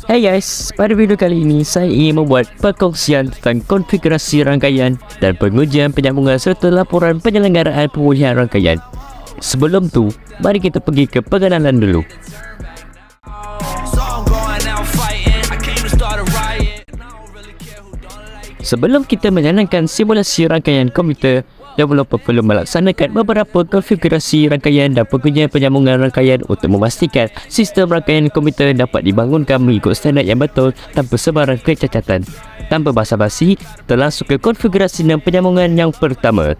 Hey guys, pada video kali ini saya ingin membuat perkongsian tentang konfigurasi rangkaian dan pengujian penyambungan serta laporan penyelenggaraan pengujian rangkaian. Sebelum tu, mari kita pergi ke pengenalan dulu. Sebelum kita menjalankan simulasi rangkaian komputer, developer perlu melaksanakan beberapa konfigurasi rangkaian dan pengujian penyambungan rangkaian untuk memastikan sistem rangkaian komputer dapat dibangunkan mengikut standard yang betul tanpa sebarang kecacatan. Tanpa basa-basi, kita langsung ke konfigurasi dan penyambungan yang pertama.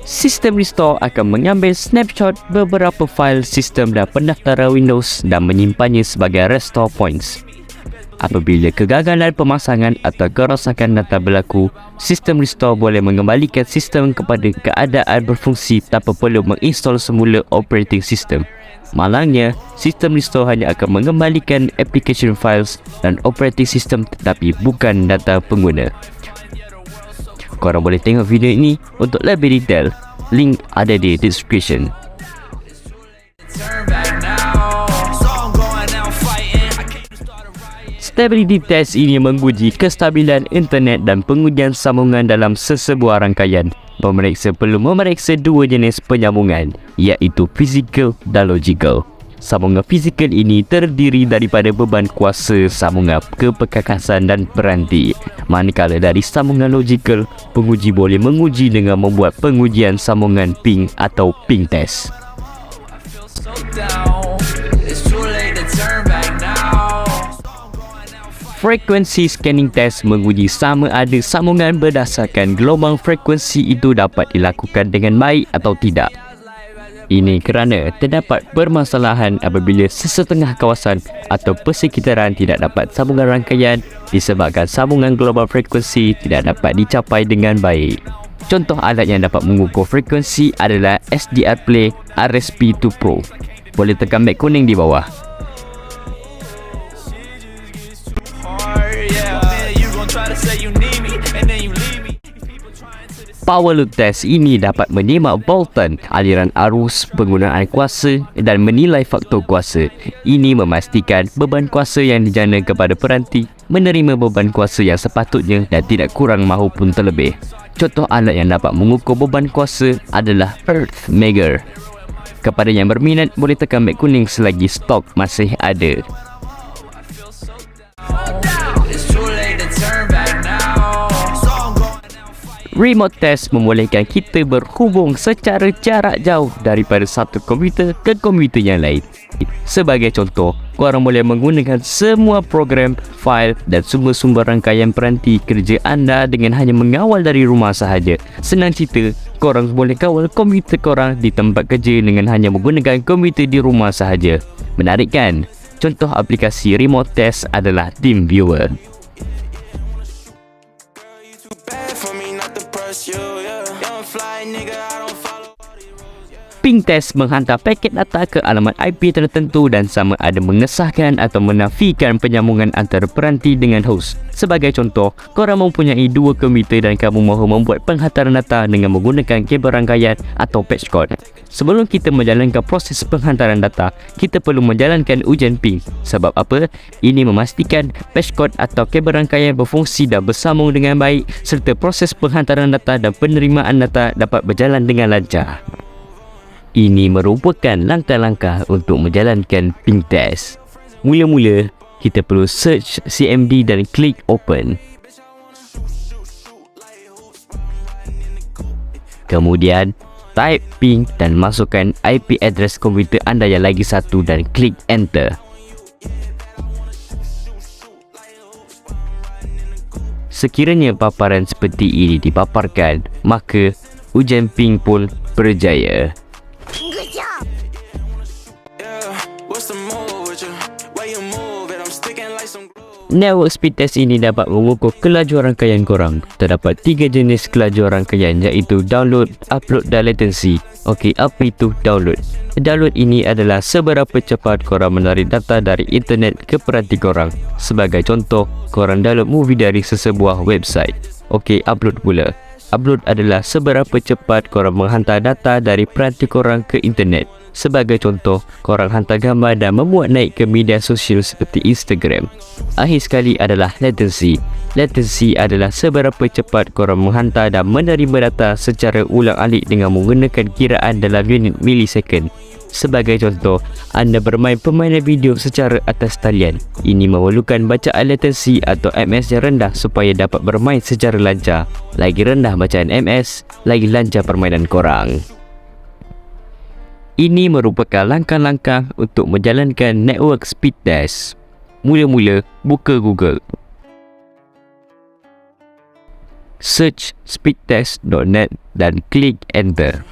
Sistem restore akan mengambil snapshot beberapa fail sistem dan pendaftaran Windows dan menyimpannya sebagai restore points. Apabila kegagalan pemasangan atau kerosakan data berlaku, sistem restore boleh mengembalikan sistem kepada keadaan berfungsi tanpa perlu menginstal semula operating system. Malangnya, sistem restore hanya akan mengembalikan application files dan operating system tetapi bukan data pengguna. Korang boleh tengok video ini untuk lebih detail. Link ada di description. Stability test ini menguji kestabilan internet dan pengujian sambungan dalam sesebuah rangkaian. Pemeriksa perlu memeriksa dua jenis penyambungan, iaitu fizikal dan logikal. Sambungan fizikal ini terdiri daripada beban kuasa sambungan kepekakasan dan peranti. Manakala dari sambungan logikal, penguji boleh menguji dengan membuat pengujian sambungan ping atau ping test. Frekuensi scanning test menguji sama ada sambungan berdasarkan gelombang frekuensi itu dapat dilakukan dengan baik atau tidak. Ini kerana terdapat permasalahan apabila sesetengah kawasan atau persekitaran tidak dapat sambungan rangkaian disebabkan sambungan gelombang frekuensi tidak dapat dicapai dengan baik. Contoh alat yang dapat mengukur frekuensi adalah SDR Play RSP2 Pro. Boleh tekan beg kuning di bawah. Power load test ini dapat menyemak voltan, aliran arus, penggunaan kuasa dan menilai faktor kuasa. Ini memastikan beban kuasa yang dijana kepada peranti menerima beban kuasa yang sepatutnya dan tidak kurang maupun terlebih. Contoh alat yang dapat mengukur beban kuasa adalah Earth Measure. Kepada yang berminat boleh tekan beg kuning selagi stok masih ada. Remote test membolehkan kita berhubung secara jarak jauh daripada satu komputer ke komputer yang lain. Sebagai contoh, korang boleh menggunakan semua program, fail dan sumber-sumber rangkaian peranti kerja anda dengan hanya mengawal dari rumah sahaja. Senang cerita, korang boleh kawal komputer korang di tempat kerja dengan hanya menggunakan komputer di rumah sahaja. Menarik kan? Contoh aplikasi remote test adalah TeamViewer. Ping test menghantar paket data ke alamat IP tertentu dan sama ada mengesahkan atau menafikan penyambungan antara peranti dengan host. Sebagai contoh, korang mempunyai dua komputer dan kamu mahu membuat penghantaran data dengan menggunakan kabel rangkaian atau patch cord. Sebelum kita menjalankan proses penghantaran data, kita perlu menjalankan ujian ping. Sebab apa? Ini memastikan patch cord atau kabel rangkaian berfungsi dan bersambung dengan baik serta proses penghantaran data dan penerimaan data dapat berjalan dengan lancar. Ini merupakan langkah-langkah untuk menjalankan ping test. Mula-mula, kita perlu search CMD dan klik open. Kemudian, type ping dan masukkan IP address komputer anda yang lagi satu dan klik enter. Sekiranya paparan seperti ini dipaparkan, maka ujian ping pun berjaya. Network speed test ini dapat mengukur kelajuan rangkaian korang. Terdapat 3 jenis kelajuan rangkaian iaitu download, upload dan latency. Okey, apa itu download? Download ini adalah seberapa cepat korang menarik data dari internet ke peranti korang. Sebagai contoh, korang download movie dari sesebuah website. Okey, upload pula. upload adalah seberapa cepat korang menghantar data dari peranti korang ke internet. Sebagai contoh, korang hantar gambar dan memuat naik ke media sosial seperti Instagram. Akhir sekali adalah latency. Latency adalah seberapa cepat korang menghantar dan menerima data secara ulang-alik dengan menggunakan kiraan dalam unit milisecond. Sebagai contoh, anda bermain permainan video secara atas talian. Ini memerlukan bacaan latency atau MS yang rendah supaya dapat bermain secara lancar. Lagi rendah bacaan MS, lagi lancar permainan korang. Ini merupakan langkah-langkah untuk menjalankan network speed test. Mula-mula, buka Google. Search speedtest.net dan klik enter.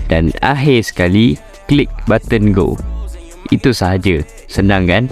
Dan akhir sekali, klik button go. Itu sahaja. Senang kan?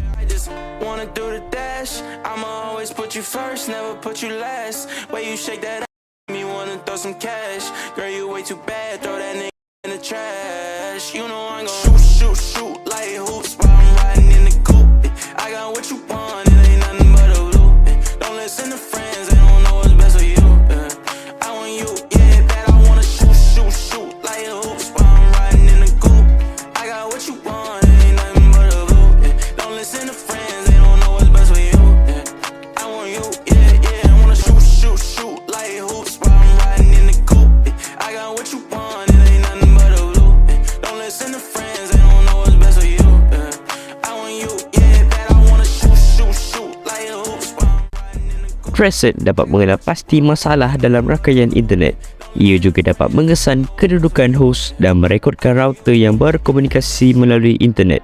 Preset dapat mengenal pasti masalah dalam rangkaian internet. Ia juga dapat mengesan kedudukan hos dan merekodkan router yang berkomunikasi melalui internet.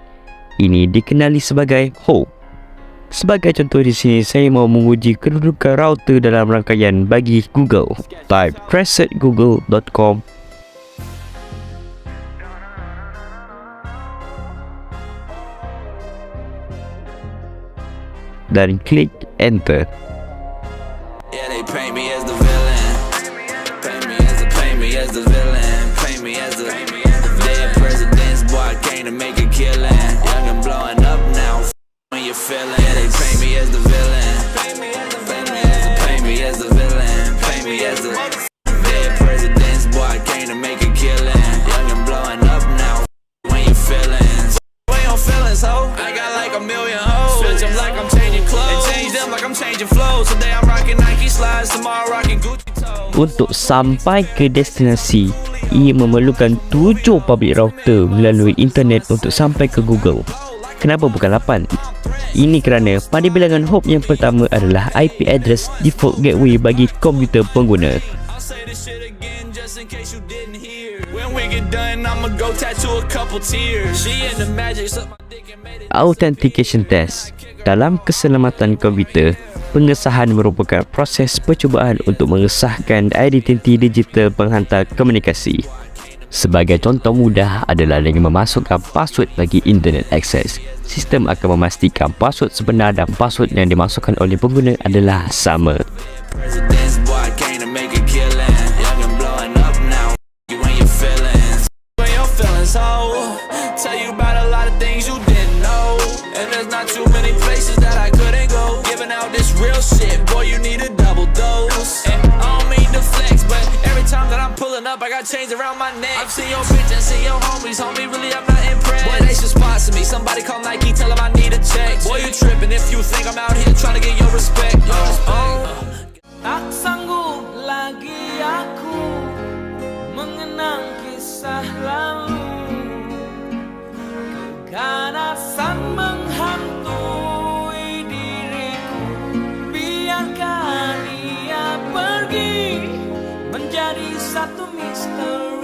Ini dikenali sebagai hop. Sebagai contoh di sini, saya mau menguji kedudukan router dalam rangkaian bagi Google. Type presetgoogle.com dan klik enter. Paint me as the villain. Paint me as the villain. Paint me as the dead presidents. Boy, I came to make a killing. Young and blowing up now. When you're feeling. Yeah, they paint me as the villain. Paint me as the villain. Paint me as the dead presidents. Boy, I came to make a killing. Young and blowing up now. When you're feeling. When your feelings, ho. I got like a million hoes. Switch them like I'm changing clothes. And change them like I'm changing flows. Today I'm rocking Nike slides. Tomorrow rocking Gucci toes. Untuk sampai ke destinasi, ia memerlukan 7 public router melalui internet untuk sampai ke Google. Kenapa bukan 8? Ini kerana pada bilangan hop yang pertama adalah IP address default gateway bagi komputer pengguna. Authentication test. Dalam keselamatan komputer, pengesahan merupakan proses percubaan untuk mengesahkan identiti digital penghantar komunikasi. Sebagai contoh mudah adalah dengan memasukkan password bagi internet access. Sistem akan memastikan password sebenar dan password yang dimasukkan oleh pengguna adalah sama. I got chains around my neck. I've seen your bitch and seen your homies. Homie, really, I'm not impressed. Boy, they should sponsor me. Somebody call Nike, tell them I need a check. Boy, you tripping if you think I'm out here trying to get your respect. Tak sanggup lagi aku mengenang kisah lalu. Keganasan menghantui diriku. Biarkan ia pergi menjadi satu misteri.